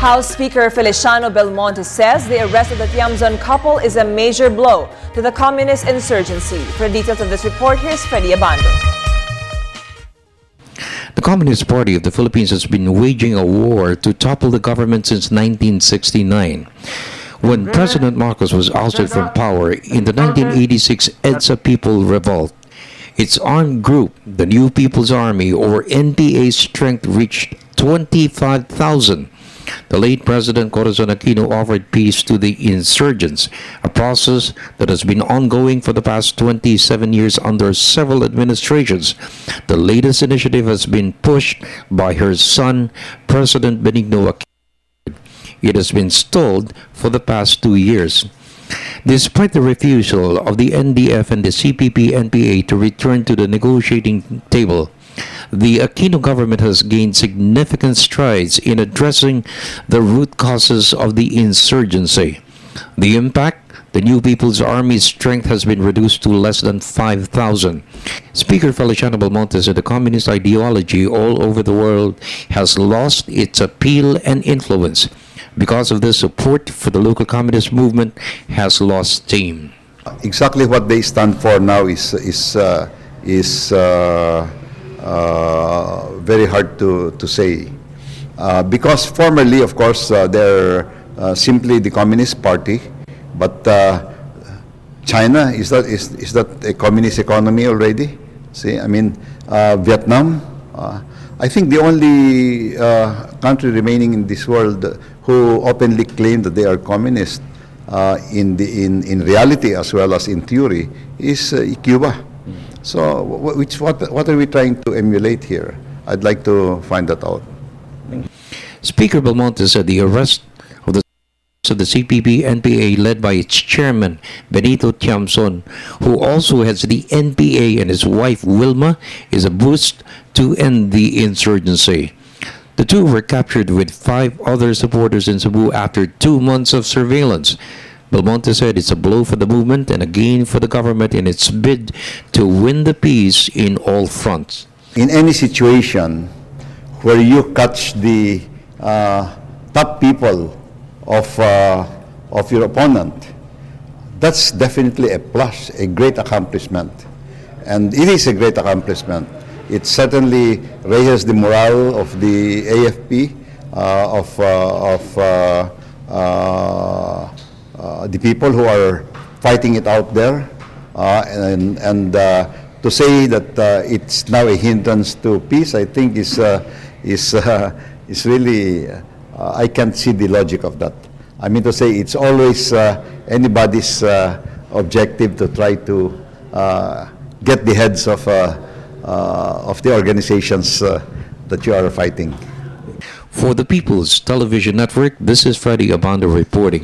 House Speaker Feliciano Belmonte says the arrest of the Tiamzon couple is a major blow to the communist insurgency. For details of this report, here's Freddy Abando. The Communist Party of the Philippines has been waging a war to topple the government since 1969. When President Marcos was ousted from power in the 1986 EDSA People Revolt, its armed group, the New People's Army, or NPA's strength reached 25,000. The late President Corazon Aquino offered peace to the insurgents, a process that has been ongoing for the past 27 years under several administrations. The latest initiative has been pushed by her son, President Benigno Aquino. It has been stalled for the past 2 years. Despite the refusal of the NDF and the CPP-NPA to return to the negotiating table, the Aquino government has gained significant strides in addressing the root causes of the insurgency. The impact: the New People's Army's strength has been reduced to less than 5,000. Speaker Feliciano Belmonte said the communist ideology all over the world has lost its appeal and influence. Because of this, support for the local communist movement has lost steam. Exactly what they stand for now is very hard to say. Because formerly, of course, they're simply the Communist Party, but China, is that a communist economy already? See, I mean, Vietnam, I think the only country remaining in this world who openly claim that they are communist in reality as well as in theory is Cuba. So what are we trying to emulate here? I'd like to find that out. Speaker Belmonte said the arrest of the CPP-NPA led by its chairman, Benito Tiamzon, who also heads the NPA, and his wife, Wilma, is a boost to end the insurgency. The two were captured with 5 other supporters in Cebu after 2 months of surveillance. Belmonte said it's a blow for the movement and a gain for the government in its bid to win the peace in all fronts. In any situation where you catch the top people of your opponent, that's definitely a plus, a great accomplishment. And it is a great accomplishment. It certainly raises the morale of the AFP, the people who are fighting it out there, and to say that it's now a hindrance to peace, I think is really I can't see the logic of that. I mean to say it's always anybody's objective to try to get the heads of the organizations that you are fighting. For the People's Television Network, this is Freddy Abando reporting.